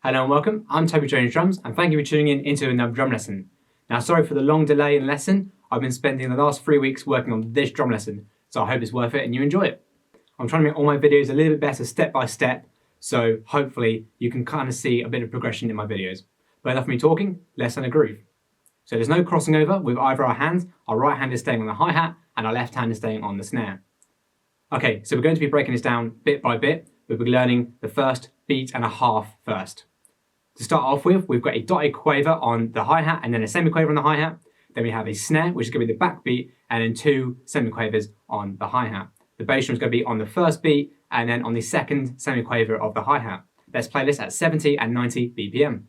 Hello and welcome, I'm TobyJonesDrums and thank you for tuning in into another drum lesson. Now sorry for the long delay in lesson, I've been spending the last 3 weeks working on this drum lesson, so I hope it's worth it and you enjoy it. I'm trying to make all my videos a little bit better step by step, so hopefully you can kind of see a bit of progression in my videos. But enough of me talking, let's learn a groove. So there's no crossing over with either our hands, our right hand is staying on the hi-hat and our left hand is staying on the snare. Okay, so we're going to be breaking this down bit by bit, we'll be learning the first beat and a half first. To start off with, we've got a dotted quaver on the hi-hat and then a semiquaver on the hi-hat. Then we have a snare, which is going to be the back beat, and then 2 semiquavers on the hi-hat. The bass drum is going to be on the first beat and then on the second semiquaver of the hi-hat. Let's play this at 70 and 90 BPM.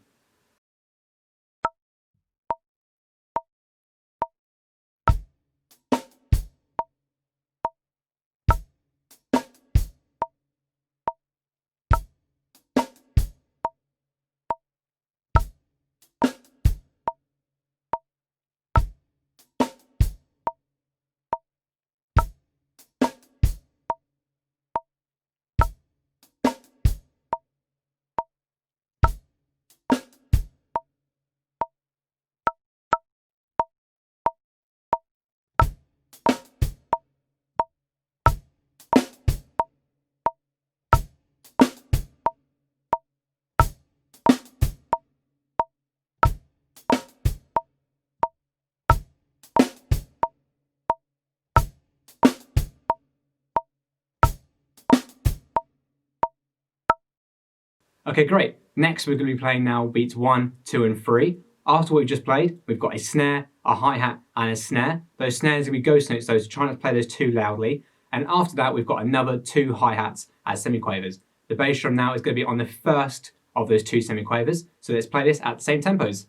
Okay, great. Next, we're going to be playing now beats 1, 2, and 3. After what we just played, we've got a snare, a hi-hat, and a snare. Those snares are going to be ghost notes, so try not to play those too loudly. And after that, we've got another 2 hi-hats as semiquavers. The bass drum now is going to be on the first of those 2 semiquavers. So let's play this at the same tempos.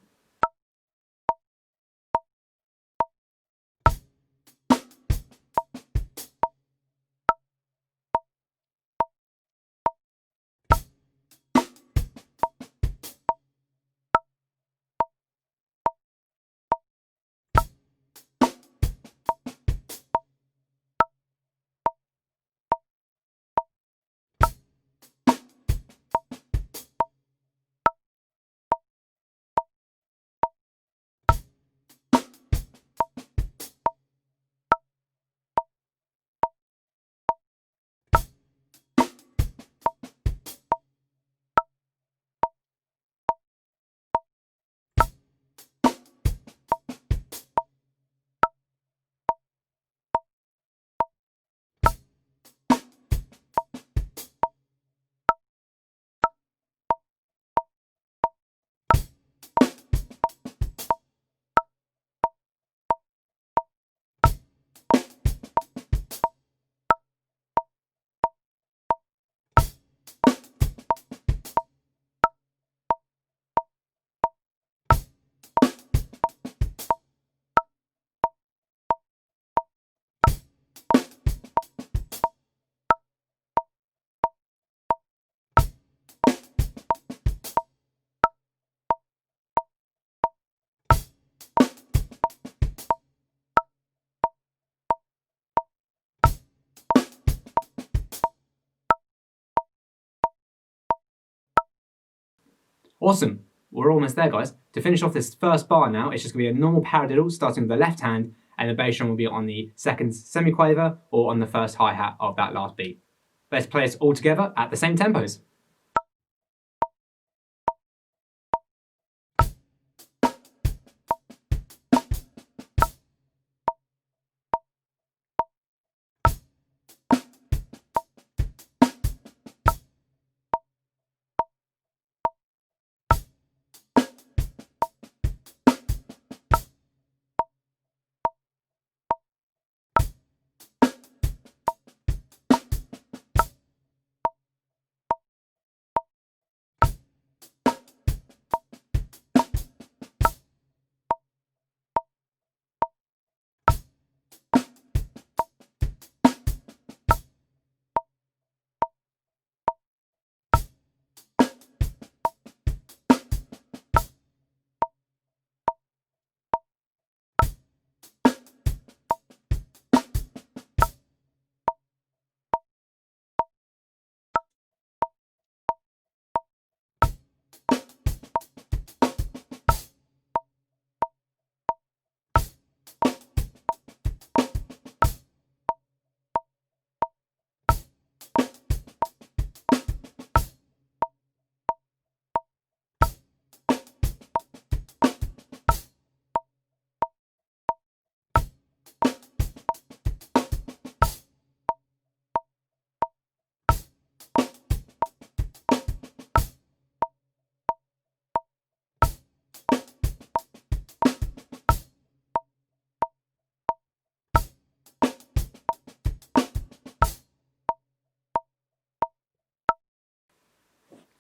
Awesome, we're almost there guys. To finish off this first bar now, it's just going to be a normal paradiddle starting with the left hand and the bass drum will be on the second semiquaver or on the first hi-hat of that last beat. Let's play this all together at the same tempos.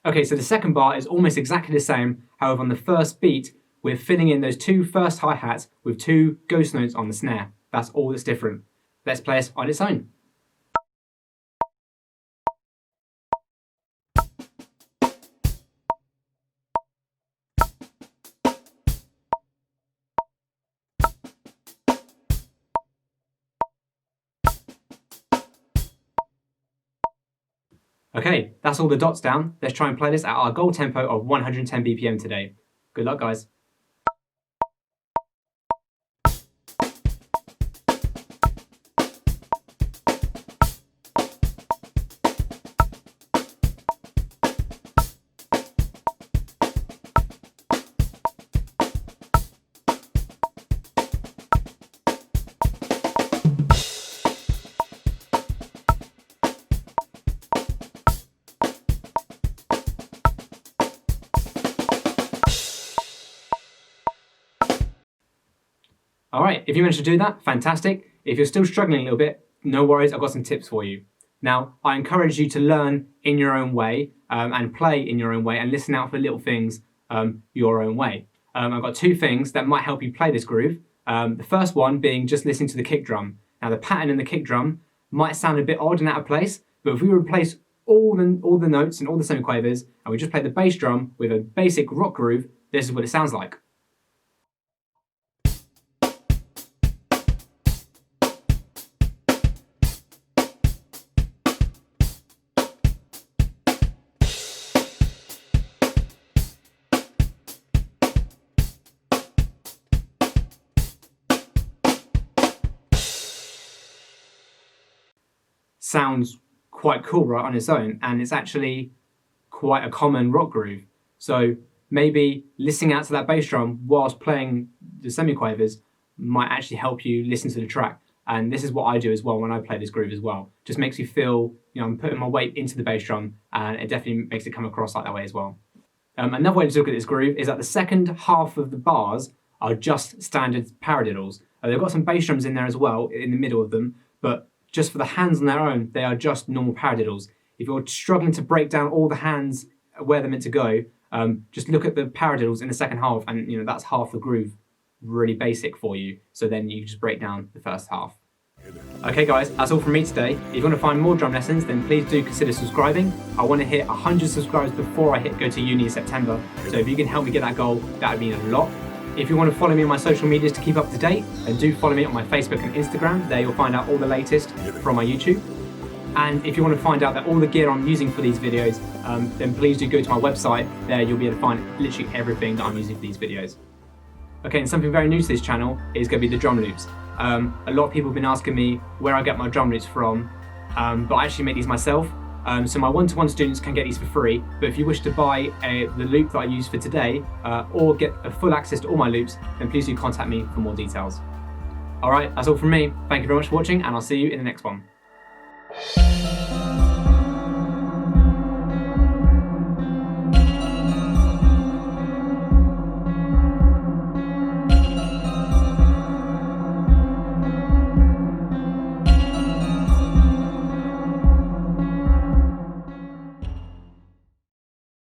Okay, so the second bar is almost exactly the same. However, on the first beat, we're filling in those two first hi-hats with two ghost notes on the snare. That's all that's different. Let's play it on its own. Okay, that's all the dots down. Let's try and play this at our goal tempo of 110 BPM today. Good luck, guys. Alright, if you managed to do that, fantastic. If you're still struggling a little bit, no worries, I've got some tips for you. Now, I encourage you to learn in your own way and play in your own way and listen out for little things your own way. I've got two things that might help you play this groove. The first one being just listening to the kick drum. Now, the pattern in the kick drum might sound a bit odd and out of place, but if we replace all the notes and all the semiquavers and we just play the bass drum with a basic rock groove, this is what it sounds like. Sounds quite cool, right, on its own, and it's actually quite a common rock groove. So maybe listening out to that bass drum whilst playing the semiquavers might actually help you listen to the track. And this is what I do as well when I play this groove as well. Just makes you feel, I'm putting my weight into the bass drum, and it definitely makes it come across like that way as well. Another way to look at this groove is that the second half of the bars are just standard paradiddles. They've got some bass drums in there as well, in the middle of them, but just for the hands on their own, they are just normal paradiddles. If you're struggling to break down all the hands where they're meant to go, just look at the paradiddles in the second half, and that's half the groove, really basic for you. So then you just break down the first half. Okay guys, that's all from me today. If you want to find more drum lessons, then please do consider subscribing. I want to hit 100 subscribers before I go to uni in September. So if you can help me get that goal, that would mean a lot. If you want to follow me on my social medias to keep up to date, then do follow me on my Facebook and Instagram. There you'll find out all the latest from my YouTube. And if you want to find out that all the gear I'm using for these videos, then please do go to my website. There you'll be able to find literally everything that I'm using for these videos. Okay, and something very new to this channel is going to be the drum loops. A lot of people have been asking me where I get my drum loops from, but I actually make these myself. So my one-to-one students can get these for free, but if you wish to buy the loop that I use for today, or get a full access to all my loops, then please do contact me for more details. Alright, that's all from me. Thank you very much for watching, and I'll see you in the next one.